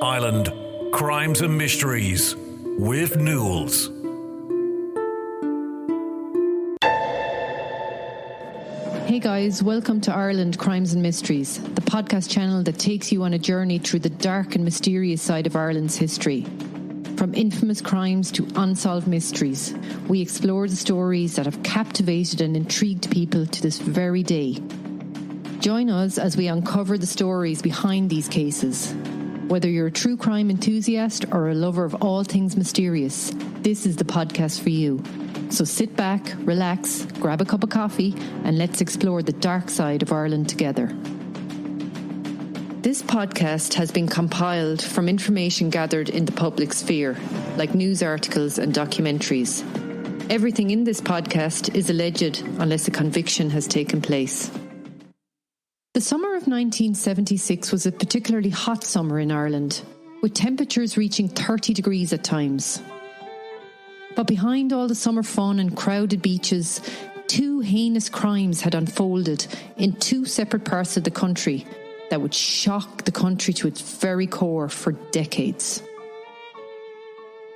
Ireland, Crimes and Mysteries with Newells. Hey guys, welcome to Ireland Crimes and Mysteries, the podcast channel that takes you on a journey through the dark and mysterious side of Ireland's history. From infamous crimes to unsolved mysteries, we explore the stories that have captivated and intrigued people to this very day. Join us as we uncover the stories behind these cases. Whether you're a true crime enthusiast or a lover of all things mysterious, this is the podcast for you. So sit back, relax, grab a cup of coffee, and let's explore the dark side of Ireland together. This podcast has been compiled from information gathered in the public sphere, like news articles and documentaries. Everything in this podcast is alleged unless a conviction has taken place. The summer of 1976 was a particularly hot summer in Ireland, with temperatures reaching 30 degrees at times. But behind all the summer fun and crowded beaches, two heinous crimes had unfolded in two separate parts of the country that would shock the country to its very core for decades.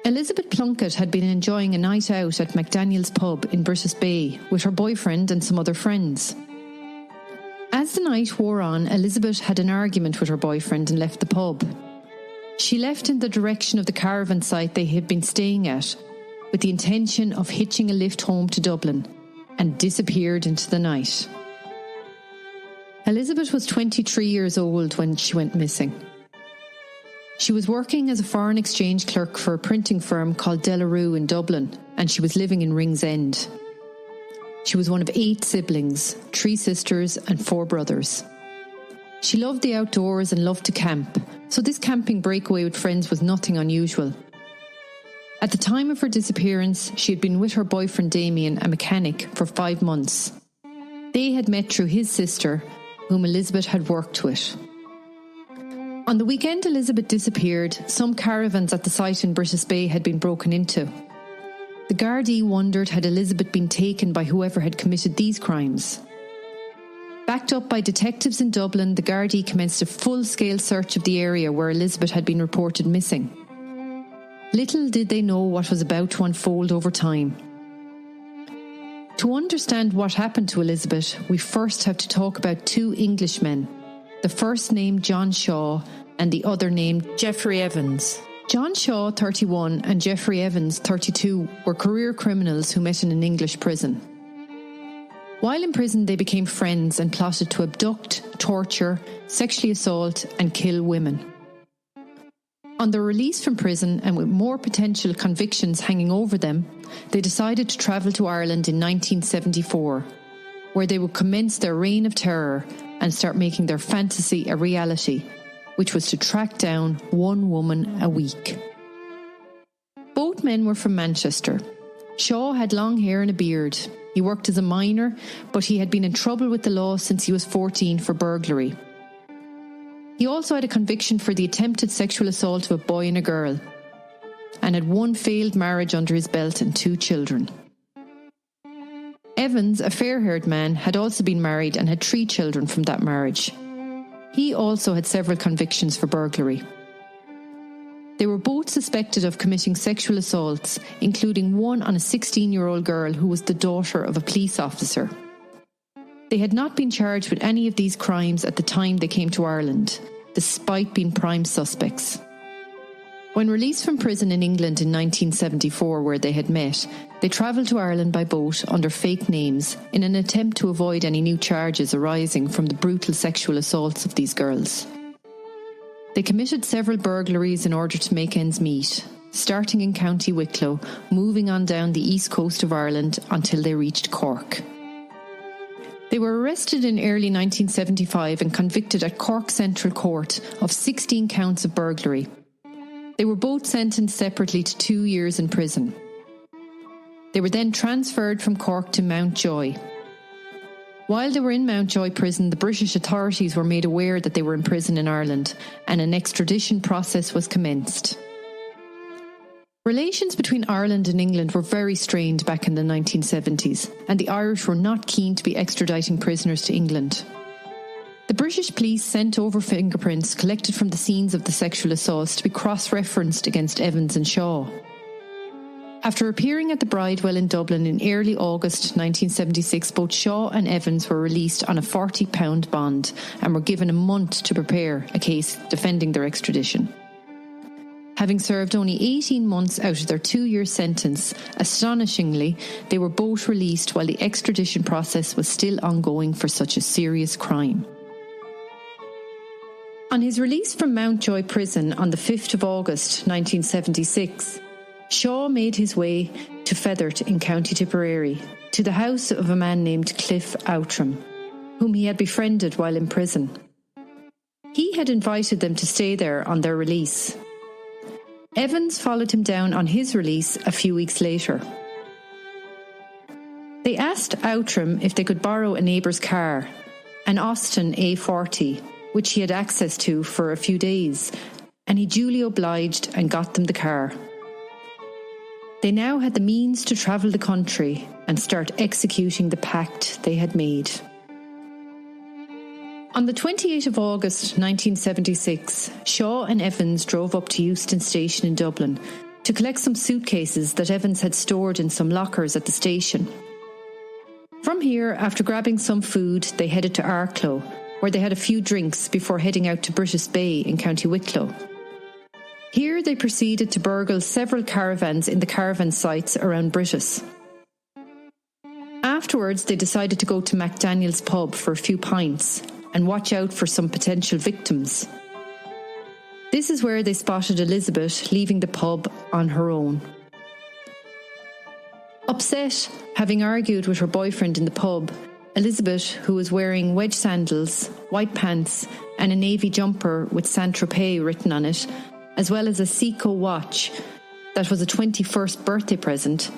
Elizabeth Plunkett had been enjoying a night out at McDaniel's pub in Brittas Bay with her boyfriend and some other friends. As the night wore on, Elizabeth had an argument with her boyfriend and left the pub. She left in the direction of the caravan site they had been staying at, with the intention of hitching a lift home to Dublin, and disappeared into the night. Elizabeth was 23 years old when she went missing. She was working as a foreign exchange clerk for a printing firm called Delarue in Dublin, and she was living in Ringsend. She was one of 8 siblings, 3 sisters and 4 brothers. She loved the outdoors and loved to camp, so this camping breakaway with friends was nothing unusual. At the time of her disappearance, she had been with her boyfriend Damien, a mechanic, for 5 months. They had met through his sister, whom Elizabeth had worked with. On the weekend Elizabeth disappeared, some caravans at the site in Brittas Bay had been broken into. The Gardaí wondered had Elizabeth been taken by whoever had committed these crimes. Backed up by detectives in Dublin, the Gardaí commenced a full-scale search of the area where Elizabeth had been reported missing. Little did they know what was about to unfold over time. To understand what happened to Elizabeth, we first have to talk about 2 Englishmen, the first named John Shaw and the other named Geoffrey Evans. John Shaw, 31, and Geoffrey Evans, 32, were career criminals who met in an English prison. While in prison, they became friends and plotted to abduct, torture, sexually assault and kill women. On their release from prison, and with more potential convictions hanging over them, they decided to travel to Ireland in 1974, where they would commence their reign of terror and start making their fantasy a reality, which was to track down 1 woman a week. Both men were from Manchester. Shaw had long hair and a beard. He worked as a miner, but he had been in trouble with the law since he was 14 for burglary. He also had a conviction for the attempted sexual assault of a boy and a girl, and had 1 failed marriage under his belt and 2 children. Evans, a fair-haired man, had also been married and had 3 children from that marriage. He also had several convictions for burglary. They were both suspected of committing sexual assaults, including one on a 16-year-old girl who was the daughter of a police officer. They had not been charged with any of these crimes at the time they came to Ireland, despite being prime suspects. When released from prison in England in 1974, where they had met, they travelled to Ireland by boat under fake names in an attempt to avoid any new charges arising from the brutal sexual assaults of these girls. They committed several burglaries in order to make ends meet, starting in County Wicklow, moving on down the east coast of Ireland until they reached Cork. They were arrested in early 1975 and convicted at Cork Central Court of 16 counts of burglary. They were both sentenced separately to 2 years in prison. They were then transferred from Cork to Mountjoy. While they were in Mountjoy prison, the British authorities were made aware that they were in prison in Ireland, and an extradition process was commenced. Relations between Ireland and England were very strained back in the 1970s, and the Irish were not keen to be extraditing prisoners to England. The British police sent over fingerprints collected from the scenes of the sexual assaults to be cross-referenced against Evans and Shaw. After appearing at the Bridewell in Dublin in early August 1976, both Shaw and Evans were released on a £40 bond and were given a month to prepare a case defending their extradition. Having served only 18 months out of their 2-year sentence, astonishingly, they were both released while the extradition process was still ongoing for such a serious crime. On his release from Mountjoy Prison on the 5th of August 1976, Shaw made his way to Feathert in County Tipperary, to the house of a man named Cliff Outram, whom he had befriended while in prison. He had invited them to stay there on their release. Evans followed him down on his release a few weeks later. They asked Outram if they could borrow a neighbour's car, an Austin A40, which he had access to for a few days, and he duly obliged and got them the car. They now had the means to travel the country and start executing the pact they had made. On the 28th of August 1976, Shaw and Evans drove up to Euston Station in Dublin to collect some suitcases that Evans had stored in some lockers at the station. From here, after grabbing some food, they headed to Arklow, where they had a few drinks before heading out to Brittas Bay in County Wicklow. Here they proceeded to burgle several caravans in the caravan sites around Brittas. Afterwards, they decided to go to McDaniel's pub for a few pints and watch out for some potential victims. This is where they spotted Elizabeth leaving the pub on her own. Upset, having argued with her boyfriend in the pub, Elizabeth, who was wearing wedge sandals, white pants and a navy jumper with Saint-Tropez written on it, as well as a Seiko watch that was a 21st birthday present,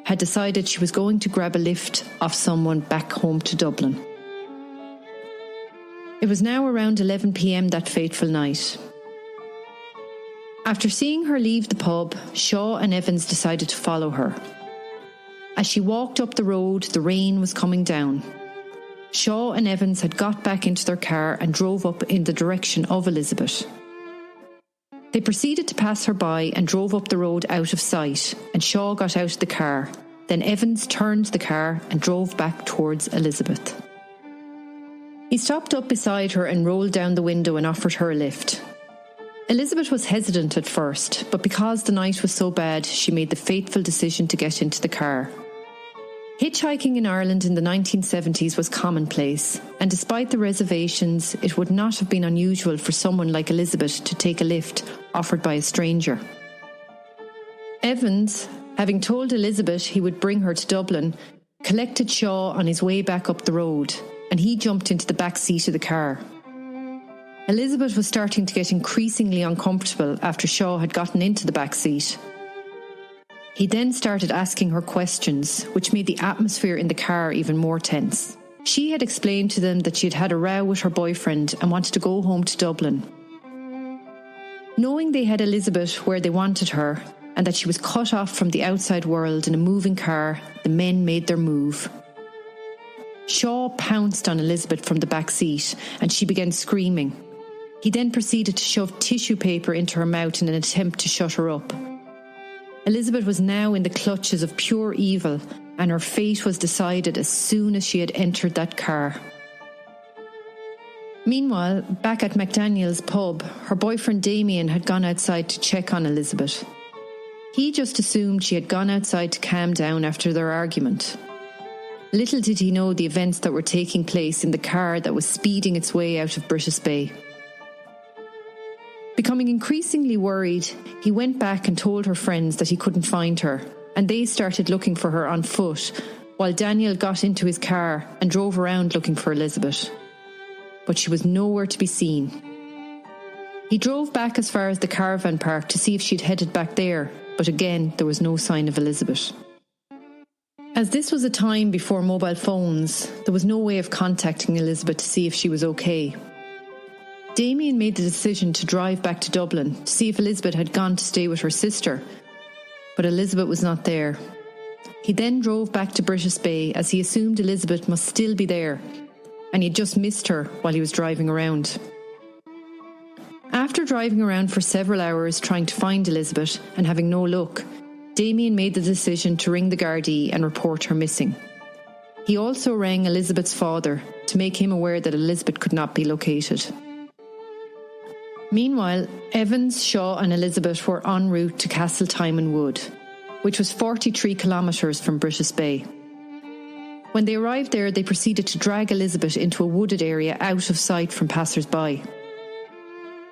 had decided she was going to grab a lift off someone back home to Dublin. It was now around 11 p.m. that fateful night. After seeing her leave the pub, Shaw and Evans decided to follow her. As she walked up the road, the rain was coming down. Shaw and Evans had got back into their car and drove up in the direction of Elizabeth. They proceeded to pass her by and drove up the road out of sight, and Shaw got out of the car. Then Evans turned the car and drove back towards Elizabeth. He stopped up beside her and rolled down the window and offered her a lift. Elizabeth was hesitant at first, but because the night was so bad, she made the fateful decision to get into the car. Hitchhiking in Ireland in the 1970s was commonplace, and despite the reservations, it would not have been unusual for someone like Elizabeth to take a lift offered by a stranger. Evans, having told Elizabeth he would bring her to Dublin, collected Shaw on his way back up the road, and he jumped into the back seat of the car. Elizabeth was starting to get increasingly uncomfortable after Shaw had gotten into the back seat. He then started asking her questions, which made the atmosphere in the car even more tense. She had explained to them that she had had a row with her boyfriend and wanted to go home to Dublin. Knowing they had Elizabeth where they wanted her, and that she was cut off from the outside world in a moving car, the men made their move. Shaw pounced on Elizabeth from the back seat, and she began screaming. He then proceeded to shove tissue paper into her mouth in an attempt to shut her up. Elizabeth was now in the clutches of pure evil, and her fate was decided as soon as she had entered that car. Meanwhile, back at McDaniel's pub, her boyfriend Damien had gone outside to check on Elizabeth. He just assumed she had gone outside to calm down after their argument. Little did he know the events that were taking place in the car that was speeding its way out of Brittas Bay. Becoming increasingly worried, he went back and told her friends that he couldn't find her, and they started looking for her on foot, while Daniel got into his car and drove around looking for Elizabeth. But she was nowhere to be seen. He drove back as far as the caravan park to see if she'd headed back there, but again there was no sign of Elizabeth. As this was a time before mobile phones, there was no way of contacting Elizabeth to see if she was okay. Damien made the decision to drive back to Dublin to see if Elizabeth had gone to stay with her sister, but Elizabeth was not there. He then drove back to Brittas Bay as he assumed Elizabeth must still be there, and he'd just missed her while he was driving around. After driving around for several hours trying to find Elizabeth and having no luck, Damien made the decision to ring the Gardaí and report her missing. He also rang Elizabeth's father to make him aware that Elizabeth could not be located. Meanwhile, Evans, Shaw and Elizabeth were en route to Castletymon Woods, which was 43 kilometres from Brittas Bay. When they arrived there, they proceeded to drag Elizabeth into a wooded area out of sight from passers-by.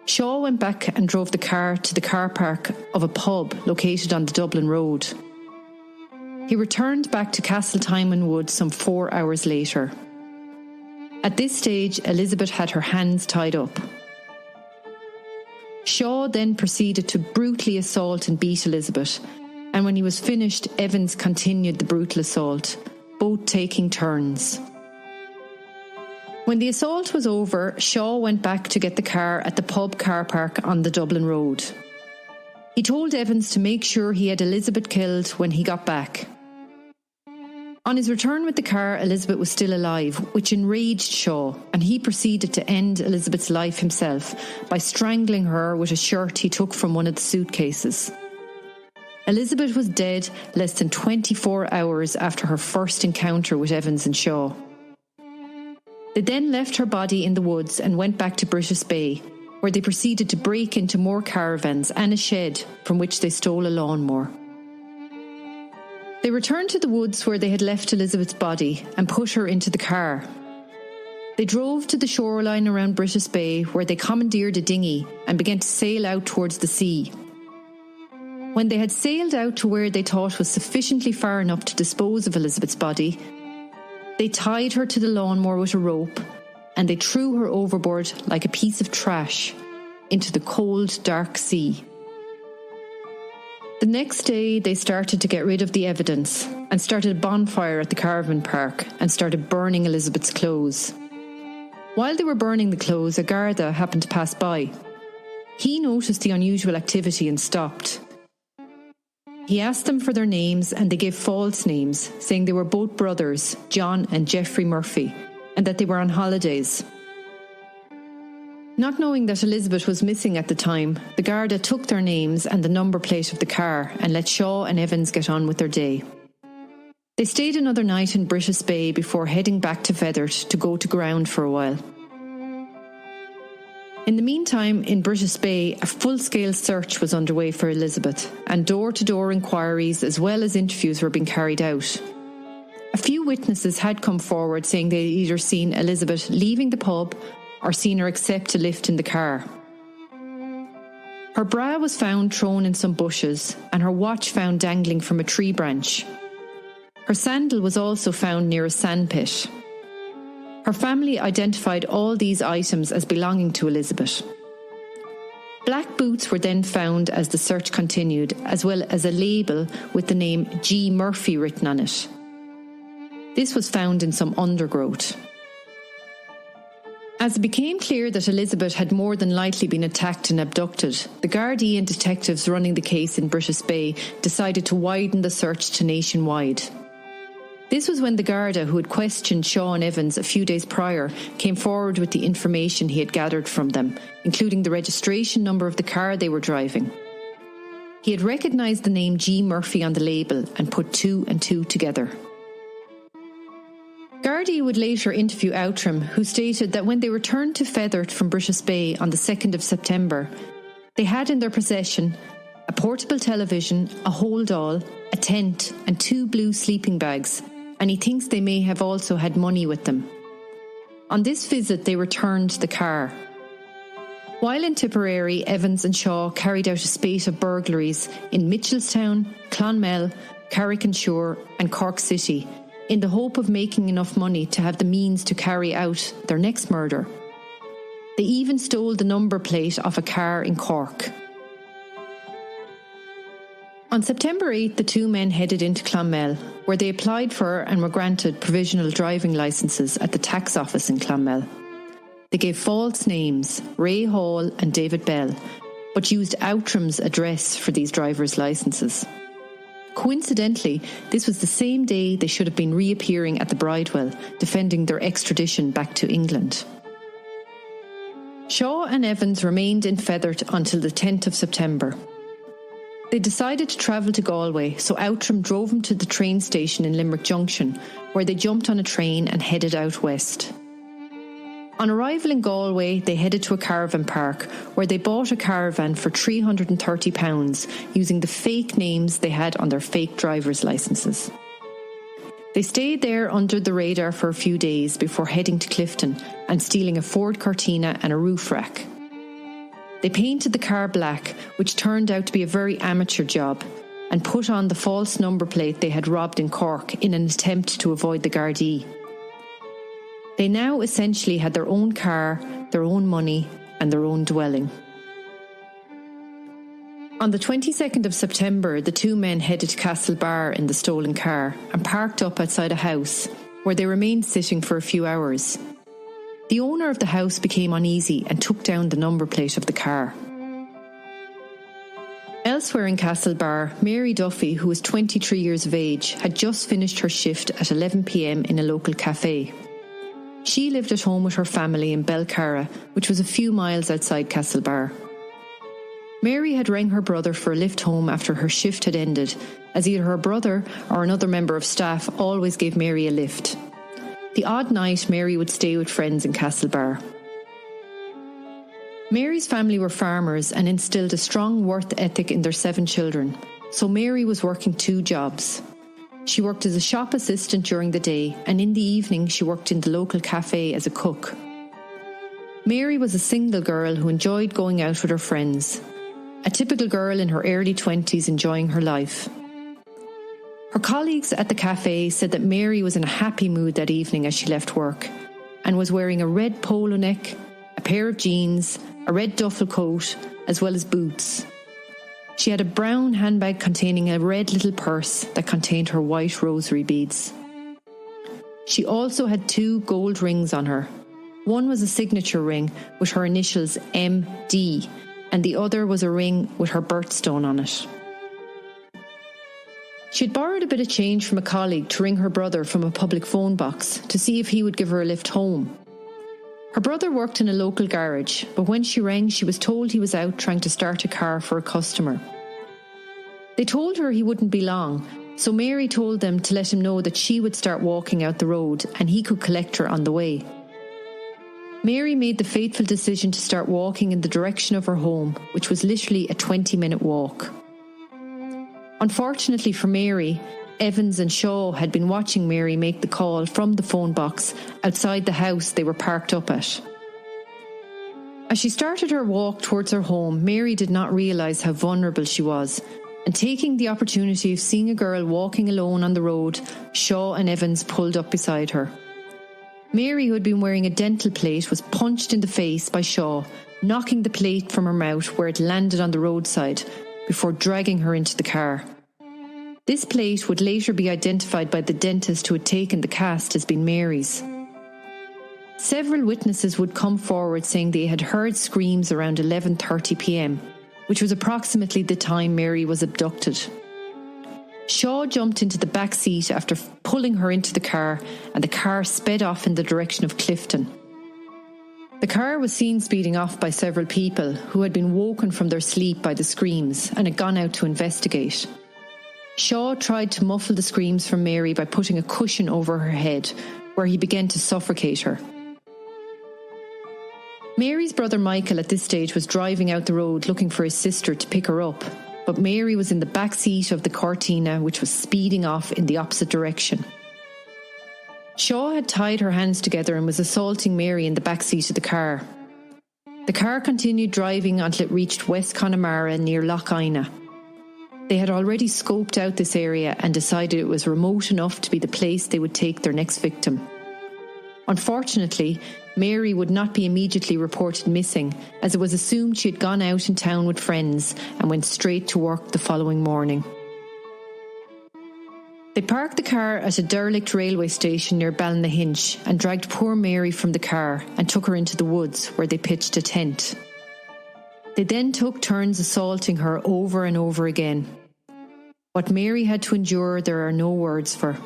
Shaw went back and drove the car to the car park of a pub located on the Dublin Road. He returned back to Castletymon Woods some 4 hours later. At this stage, Elizabeth had her hands tied up. Shaw then proceeded to brutally assault and beat Elizabeth, and when he was finished, Evans continued the brutal assault, both taking turns. When the assault was over, Shaw went back to get the car at the pub car park on the Dublin Road. He told Evans to make sure he had Elizabeth killed when he got back. On his return with the car, Elizabeth was still alive, which enraged Shaw, and he proceeded to end Elizabeth's life himself by strangling her with a shirt he took from one of the suitcases. Elizabeth was dead less than 24 hours after her first encounter with Evans and Shaw. They then left her body in the woods and went back to Brittas Bay, where they proceeded to break into more caravans and a shed from which they stole a lawnmower. They returned to the woods where they had left Elizabeth's body and put her into the car. They drove to the shoreline around Brittas Bay, where they commandeered a dinghy and began to sail out towards the sea. When they had sailed out to where they thought was sufficiently far enough to dispose of Elizabeth's body, they tied her to the lawnmower with a rope and they threw her overboard like a piece of trash into the cold, dark sea. The next day, they started to get rid of the evidence and started a bonfire at the caravan park and started burning Elizabeth's clothes. While they were burning the clothes, a Garda happened to pass by. He noticed the unusual activity and stopped. He asked them for their names and they gave false names, saying they were both brothers, John and Geoffrey Murphy, and that they were on holidays. Not knowing that Elizabeth was missing at the time, the Garda took their names and the number plate of the car and let Shaw and Evans get on with their day. They stayed another night in Brittas Bay before heading back to Feathert to go to ground for a while. In the meantime, in Brittas Bay, a full-scale search was underway for Elizabeth, and door-to-door inquiries as well as interviews were being carried out. A few witnesses had come forward saying they'd either seen Elizabeth leaving the pub or seen her accept a lift in the car. Her bra was found thrown in some bushes and her watch found dangling from a tree branch. Her sandal was also found near a sandpit. Her family identified all these items as belonging to Elizabeth. Black boots were then found as the search continued, as well as a label with the name G. Murphy written on it. This was found in some undergrowth. As it became clear that Elizabeth had more than likely been attacked and abducted, the Gardaí and detectives running the case in Brittas Bay decided to widen the search to nationwide. This was when the Garda, who had questioned Shaw and Evans a few days prior, came forward with the information he had gathered from them, including the registration number of the car they were driving. He had recognised the name G. Murphy on the label and put two and two together. Gardaí would later interview Outram, who stated that when they returned to Feathert from Brittas Bay on the 2nd of September, they had in their possession a portable television, a hold-all, a tent and 2 blue sleeping bags, and he thinks they may have also had money with them. On this visit, they returned the car. While in Tipperary, Evans and Shaw carried out a spate of burglaries in Mitchelstown, Clonmel, Carrick-on-Suir and Cork City, in the hope of making enough money to have the means to carry out their next murder. They even stole the number plate off a car in Cork. On September 8th, the two men headed into Clonmel, where they applied for and were granted provisional driving licences at the tax office in Clonmel. They gave false names, Ray Hall and David Bell, but used Outram's address for these drivers' licences. Coincidentally, this was the same day they should have been reappearing at the Bridewell, defending their extradition back to England. Shaw and Evans remained in Feathert until the 10th of September. They decided to travel to Galway, so Outram drove them to the train station in Limerick Junction, where they jumped on a train and headed out west. On arrival in Galway, they headed to a caravan park, where they bought a caravan for £330 using the fake names they had on their fake driver's licences. They stayed there under the radar for a few days before heading to Clifton and stealing a Ford Cortina and a roof rack. They painted the car black, which turned out to be a very amateur job, and put on the false number plate they had robbed in Cork in an attempt to avoid the Gardaí. They now essentially had their own car, their own money, and their own dwelling. On the 22nd of September, the two men headed to Castlebar in the stolen car and parked up outside a house, where they remained sitting for a few hours. The owner of the house became uneasy and took down the number plate of the car. Elsewhere in Castlebar, Mary Duffy, who was 23 years of age, had just finished her shift at 11 p.m. in a local cafe. She lived at home with her family in Belcarra, which was a few miles outside Castlebar. Mary had rang her brother for a lift home after her shift had ended, as either her brother or another member of staff always gave Mary a lift. The odd night, Mary would stay with friends in Castlebar. Mary's family were farmers and instilled a strong work ethic in their 7 children, so Mary was working 2 jobs. She worked as a shop assistant during the day, and in the evening she worked in the local cafe as a cook. Mary was a single girl who enjoyed going out with her friends, a typical girl in her early 20s enjoying her life. Her colleagues at the cafe said that Mary was in a happy mood that evening as she left work, and was wearing a red polo neck, a pair of jeans, a red duffel coat, as well as boots. She had a brown handbag containing a red little purse that contained her white rosary beads. She also had 2 gold rings on her. One was a signature ring with her initials MD, and the other was a ring with her birthstone on it. She had borrowed a bit of change from a colleague to ring her brother from a public phone box to see if he would give her a lift home. Her brother worked in a local garage, but when she rang, she was told he was out trying to start a car for a customer. They told her he wouldn't be long, so Mary told them to let him know that she would start walking out the road and he could collect her on the way. Mary made the fateful decision to start walking in the direction of her home, which was literally a 20-minute walk. Unfortunately for Mary, Evans and Shaw had been watching Mary make the call from the phone box outside the house they were parked up at. As she started her walk towards her home, Mary did not realise how vulnerable she was, and taking the opportunity of seeing a girl walking alone on the road, Shaw and Evans pulled up beside her. Mary, who had been wearing a dental plate, was punched in the face by Shaw, knocking the plate from her mouth where it landed on the roadside, before dragging her into the car. This plate would later be identified by the dentist who had taken the cast as being Mary's. Several witnesses would come forward saying they had heard screams around 11:30 p.m, which was approximately the time Mary was abducted. Shaw jumped into the back seat after pulling her into the car, and the car sped off in the direction of Clifton. The car was seen speeding off by several people who had been woken from their sleep by the screams and had gone out to investigate. Shaw tried to muffle the screams from Mary by putting a cushion over her head, where he began to suffocate her. Mary's brother Michael at this stage was driving out the road looking for his sister to pick her up, but Mary was in the back seat of the Cortina, which was speeding off in the opposite direction. Shaw had tied her hands together and was assaulting Mary in the back seat of the car. The car continued driving until it reached West Connemara near Lough Ina. They had already scoped out this area and decided it was remote enough to be the place they would take their next victim. Unfortunately, Mary would not be immediately reported missing, as it was assumed she had gone out in town with friends and went straight to work the following morning. They parked the car at a derelict railway station near Ballynahinch and dragged poor Mary from the car and took her into the woods, where they pitched a tent. They then took turns assaulting her over and over again. What Mary had to endure, there are no words for.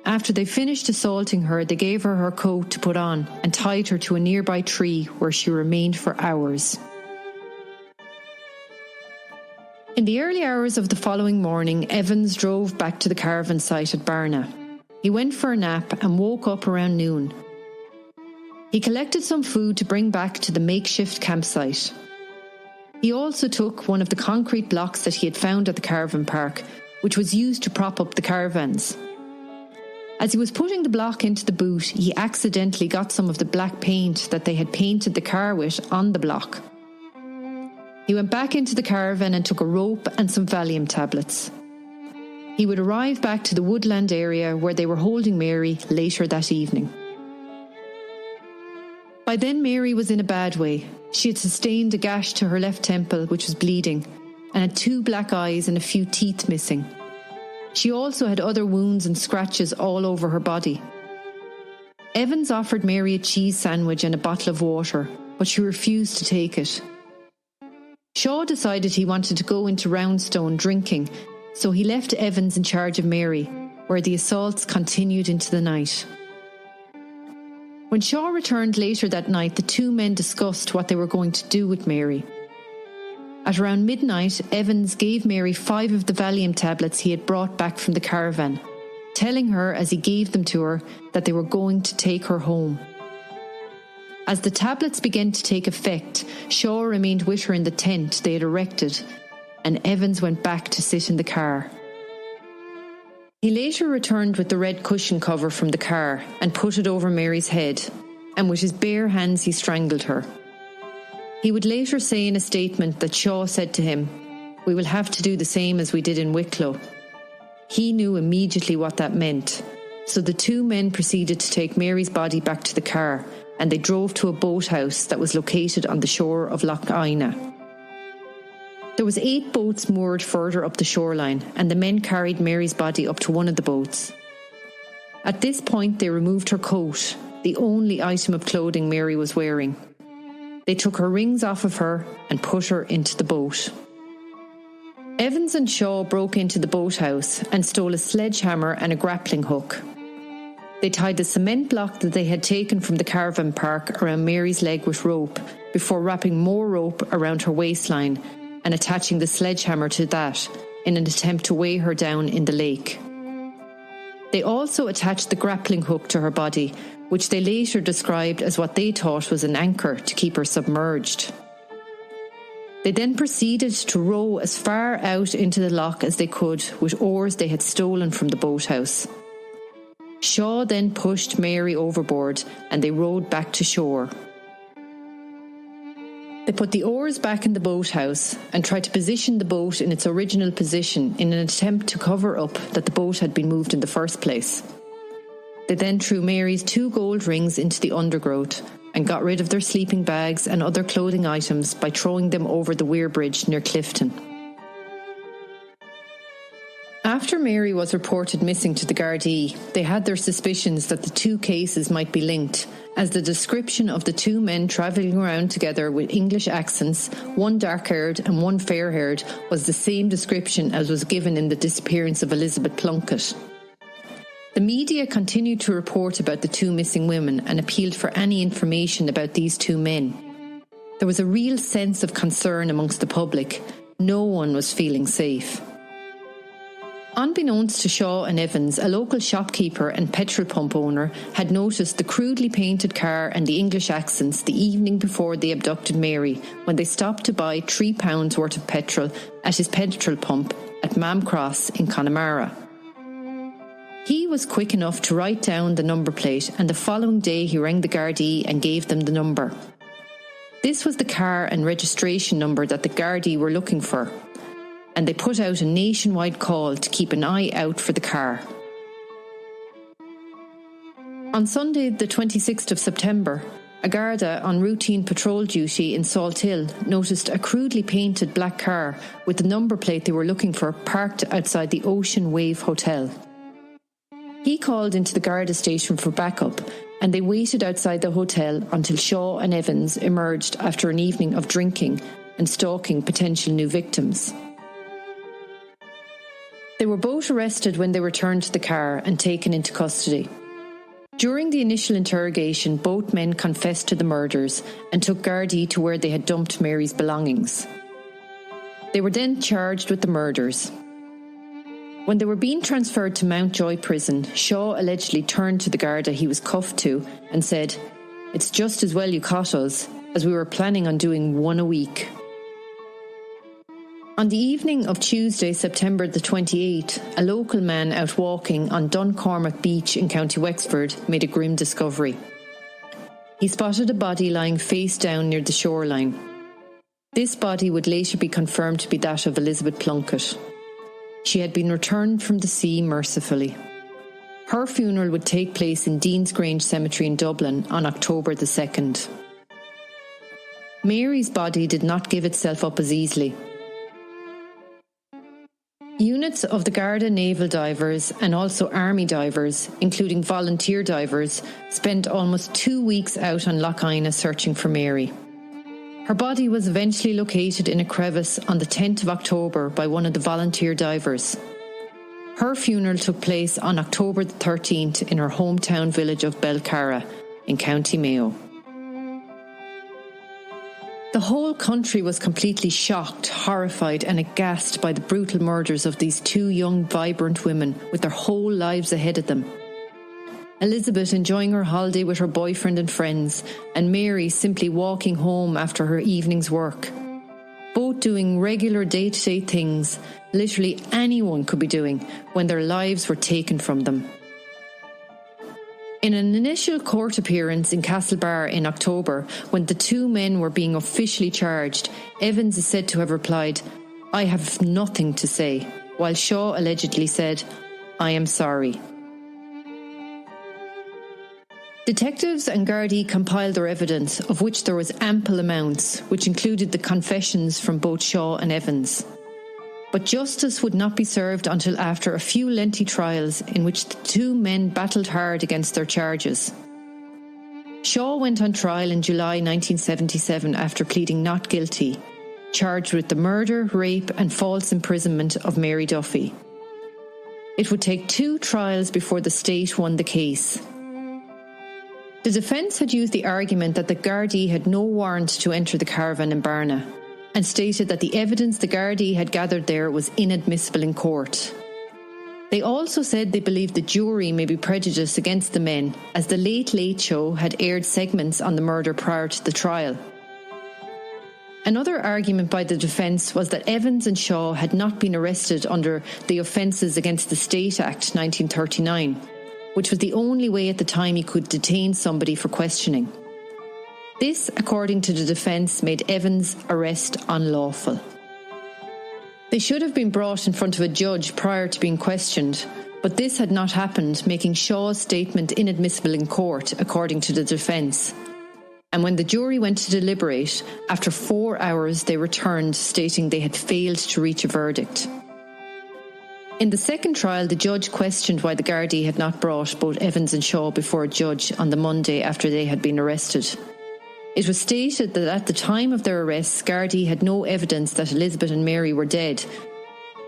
After they finished assaulting her, they gave her her coat to put on and tied her to a nearby tree where she remained for hours. In the early hours of the following morning, Evans drove back to the caravan site at Barna. He went for a nap and woke up around noon. He collected some food to bring back to the makeshift campsite. He also took one of the concrete blocks that he had found at the caravan park, which was used to prop up the caravans. As he was putting the block into the boot, he accidentally got some of the black paint that they had painted the car with on the block. He went back into the caravan and took a rope and some Valium tablets. He would arrive back to the woodland area where they were holding Mary later that evening. By then Mary was in a bad way. She had sustained a gash to her left temple, which was bleeding, and had 2 black eyes and a few teeth missing. She also had other wounds and scratches all over her body. Evans offered Mary a cheese sandwich and a bottle of water, but she refused to take it. Shaw decided he wanted to go into Roundstone drinking, so he left Evans in charge of Mary, where the assaults continued into the night. When Shaw returned later that night, the 2 men discussed what they were going to do with Mary. At around midnight, Evans gave Mary 5 of the Valium tablets he had brought back from the caravan, telling her as he gave them to her that they were going to take her home. As the tablets began to take effect, Shaw remained with her in the tent they had erected, and Evans went back to sit in the car. He later returned with the red cushion cover from the car and put it over Mary's head, and with his bare hands he strangled her. He would later say in a statement that Shaw said to him, "We will have to do the same as we did in Wicklow." He knew immediately what that meant, so the 2 men proceeded to take Mary's body back to the car, and they drove to a boathouse that was located on the shore of Lough Ina. There was 8 boats moored further up the shoreline, and the men carried Mary's body up to one of the boats. At this point they removed her coat, the only item of clothing Mary was wearing. They took her rings off of her and put her into the boat. Evans and Shaw broke into the boathouse and stole a sledgehammer and a grappling hook. They tied the cement block that they had taken from the caravan park around Mary's leg with rope, before wrapping more rope around her waistline and attaching the sledgehammer to that in an attempt to weigh her down in the lake. They also attached the grappling hook to her body, which they later described as what they thought was an anchor to keep her submerged. They then proceeded to row as far out into the loch as they could with oars they had stolen from the boathouse. Shaw then pushed Mary overboard and they rowed back to shore. They put the oars back in the boathouse and tried to position the boat in its original position in an attempt to cover up that the boat had been moved in the first place. They then threw Mary's 2 gold rings into the undergrowth and got rid of their sleeping bags and other clothing items by throwing them over the weir bridge near Clifton. After Mary was reported missing to the Gardaí, they had their suspicions that the 2 cases might be linked, as the description of the 2 men travelling around together with English accents, one dark-haired and one fair-haired, was the same description as was given in the disappearance of Elizabeth Plunkett. The media continued to report about the 2 missing women and appealed for any information about these 2 men. There was a real sense of concern amongst the public. No one was feeling safe. Unbeknownst to Shaw and Evans, a local shopkeeper and petrol pump owner had noticed the crudely painted car and the English accents the evening before they abducted Mary, when they stopped to buy £3 worth of petrol at his petrol pump at Mam Cross in Connemara. He was quick enough to write down the number plate, and the following day he rang the Gardaí and gave them the number. This was the car and registration number that the Gardaí were looking for, and they put out a nationwide call to keep an eye out for the car. On Sunday, the 26th of September, a Garda on routine patrol duty in Salthill noticed a crudely painted black car with the number plate they were looking for parked outside the Ocean Wave Hotel. He called into the Garda station for backup, and they waited outside the hotel until Shaw and Evans emerged after an evening of drinking and stalking potential new victims. They were both arrested when they returned to the car and taken into custody. During the initial interrogation, both men confessed to the murders and took Gardaí to where they had dumped Mary's belongings. They were then charged with the murders. When they were being transferred to Mountjoy prison, Shaw allegedly turned to the Garda he was cuffed to and said, "It's just as well you caught us, as we were planning on doing one a week." On the evening of Tuesday, September the 28th, a local man out walking on Duncormac Beach in County Wexford made a grim discovery. He spotted a body lying face down near the shoreline. This body would later be confirmed to be that of Elizabeth Plunkett. She had been returned from the sea mercifully. Her funeral would take place in Dean's Grange Cemetery in Dublin on October the 2nd. Mary's body did not give itself up as easily. Units of the Garda naval divers and also army divers, including volunteer divers, spent almost 2 weeks out on Lough Ina searching for Mary. Her body was eventually located in a crevice on the 10th of October by one of the volunteer divers. Her funeral took place on October the 13th in her hometown village of Belcarra in County Mayo. The whole country was completely shocked, horrified and aghast by the brutal murders of these two young, vibrant women with their whole lives ahead of them. Elizabeth enjoying her holiday with her boyfriend and friends, and Mary simply walking home after her evening's work. Both doing regular day-to-day things literally anyone could be doing when their lives were taken from them. In an initial court appearance in Castlebar in October, when the two men were being officially charged, Evans is said to have replied, "I have nothing to say," while Shaw allegedly said, "I am sorry." Detectives and Gardaí compiled their evidence, of which there was ample amounts, which included the confessions from both Shaw and Evans. But justice would not be served until after a few lengthy trials in which the two men battled hard against their charges. Shaw went on trial in July 1977 after pleading not guilty, charged with the murder, rape and false imprisonment of Mary Duffy. It would take 2 trials before the state won the case. The defence had used the argument that the Gardaí had no warrant to enter the caravan in Barna, and stated that the evidence the Gardaí had gathered there was inadmissible in court. They also said they believed the jury may be prejudiced against the men, as the Late Late Show had aired segments on the murder prior to the trial. Another argument by the defence was that Evans and Shaw had not been arrested under the Offences Against the State Act 1939, which was the only way at the time you could detain somebody for questioning. This, according to the defence, made Evans' arrest unlawful. They should have been brought in front of a judge prior to being questioned, but this had not happened, making Shaw's statement inadmissible in court, according to the defence. And when the jury went to deliberate, after 4 hours they returned, stating they had failed to reach a verdict. In the second trial, the judge questioned why the Gardaí had not brought both Evans and Shaw before a judge on the Monday after they had been arrested. It was stated that at the time of their arrests, Gardaí had no evidence that Elizabeth and Mary were dead,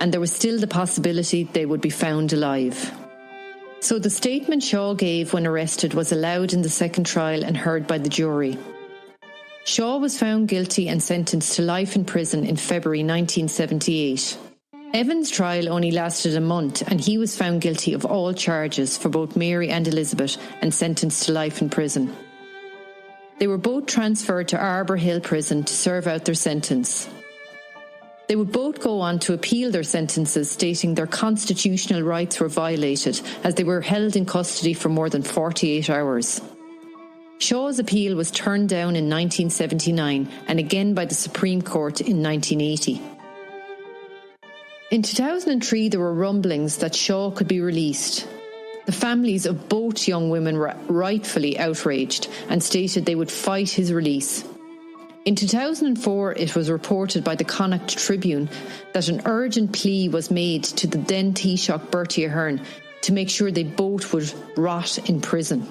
and there was still the possibility they would be found alive. So the statement Shaw gave when arrested was allowed in the second trial and heard by the jury. Shaw was found guilty and sentenced to life in prison in February 1978. Evans' trial only lasted a month, and he was found guilty of all charges for both Mary and Elizabeth and sentenced to life in prison. They were both transferred to Arbour Hill Prison to serve out their sentence. They would both go on to appeal their sentences, stating their constitutional rights were violated as they were held in custody for more than 48 hours. Shaw's appeal was turned down in 1979 and again by the Supreme Court in 1980. In 2003, there were rumblings that Shaw could be released. The families of both young women were rightfully outraged and stated they would fight his release. In 2004, it was reported by the Connacht Tribune that an urgent plea was made to the then Taoiseach Bertie Ahern to make sure they both would rot in prison.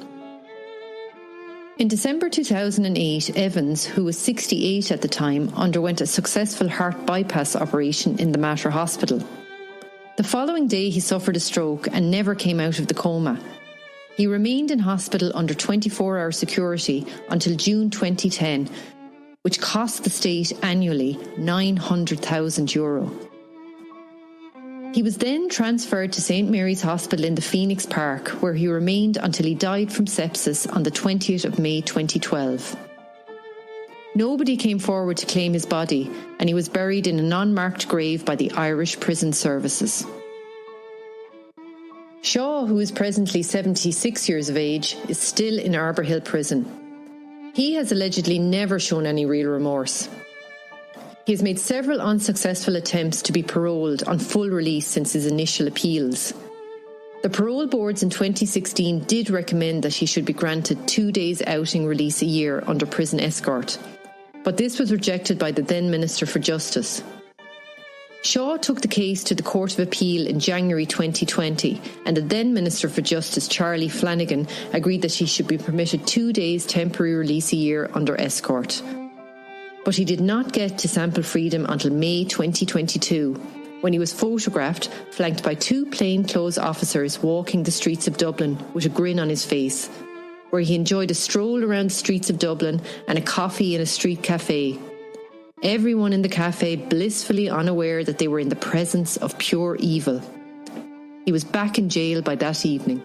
In December 2008, Evans, who was 68 at the time, underwent a successful heart bypass operation in the Mater Hospital. The following day he suffered a stroke and never came out of the coma. He remained in hospital under 24-hour security until June 2010, which cost the state annually €900,000. He was then transferred to St Mary's Hospital in the Phoenix Park, where he remained until he died from sepsis on the 20th of May 2012. Nobody came forward to claim his body, and he was buried in an unmarked grave by the Irish Prison Services. Shaw, who is presently 76 years of age, is still in Arbour Hill Prison. He has allegedly never shown any real remorse. He has made several unsuccessful attempts to be paroled on full release since his initial appeals. The parole boards in 2016 did recommend that he should be granted 2 days outing release a year under prison escort, but this was rejected by the then Minister for Justice. Shaw took the case to the Court of Appeal in January 2020, and the then Minister for Justice, Charlie Flanagan, agreed that he should be permitted 2 days temporary release a year under escort. But he did not get to sample freedom until May 2022, when he was photographed flanked by 2 plainclothes officers walking the streets of Dublin with a grin on his face, where he enjoyed a stroll around the streets of Dublin and a coffee in a street cafe. Everyone in the cafe blissfully unaware that they were in the presence of pure evil. He was back in jail by that evening.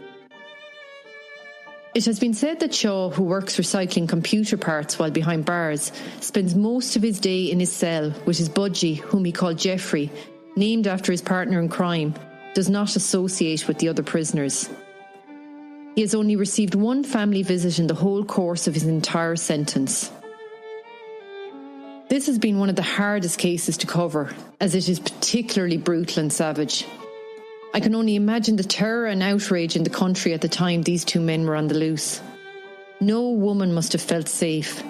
It has been said that Shaw, who works recycling computer parts while behind bars, spends most of his day in his cell with his budgie, whom he called Geoffrey, named after his partner in crime, does not associate with the other prisoners. He has only received 1 family visit in the whole course of his entire sentence. This has been one of the hardest cases to cover, as it is particularly brutal and savage. I can only imagine the terror and outrage in the country at the time these 2 men were on the loose. No woman must have felt safe.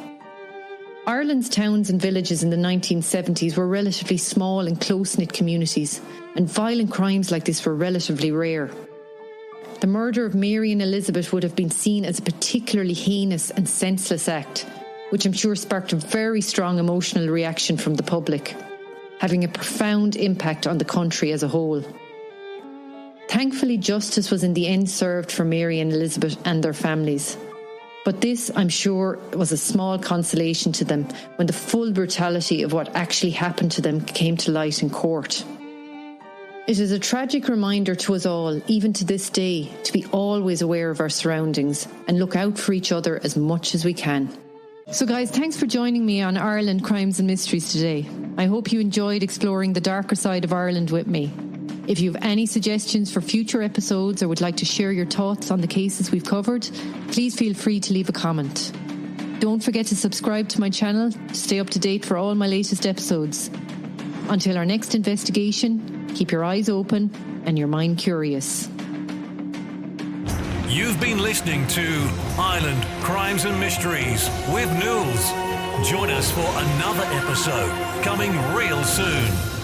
Ireland's towns and villages in the 1970s were relatively small and close-knit communities, and violent crimes like this were relatively rare. The murder of Mary and Elizabeth would have been seen as a particularly heinous and senseless act, which I'm sure sparked a very strong emotional reaction from the public, having a profound impact on the country as a whole. Thankfully, justice was in the end served for Mary and Elizabeth and their families. But this, I'm sure, was a small consolation to them when the full brutality of what actually happened to them came to light in court. It is a tragic reminder to us all, even to this day, to be always aware of our surroundings and look out for each other as much as we can. So guys, thanks for joining me on Ireland Crimes and Mysteries today. I hope you enjoyed exploring the darker side of Ireland with me. If you have any suggestions for future episodes or would like to share your thoughts on the cases we've covered, please feel free to leave a comment. Don't forget to subscribe to my channel to stay up to date for all my latest episodes. Until our next investigation, keep your eyes open and your mind curious. You've been listening to Ireland Crimes and Mysteries with Newells. Join us for another episode coming real soon.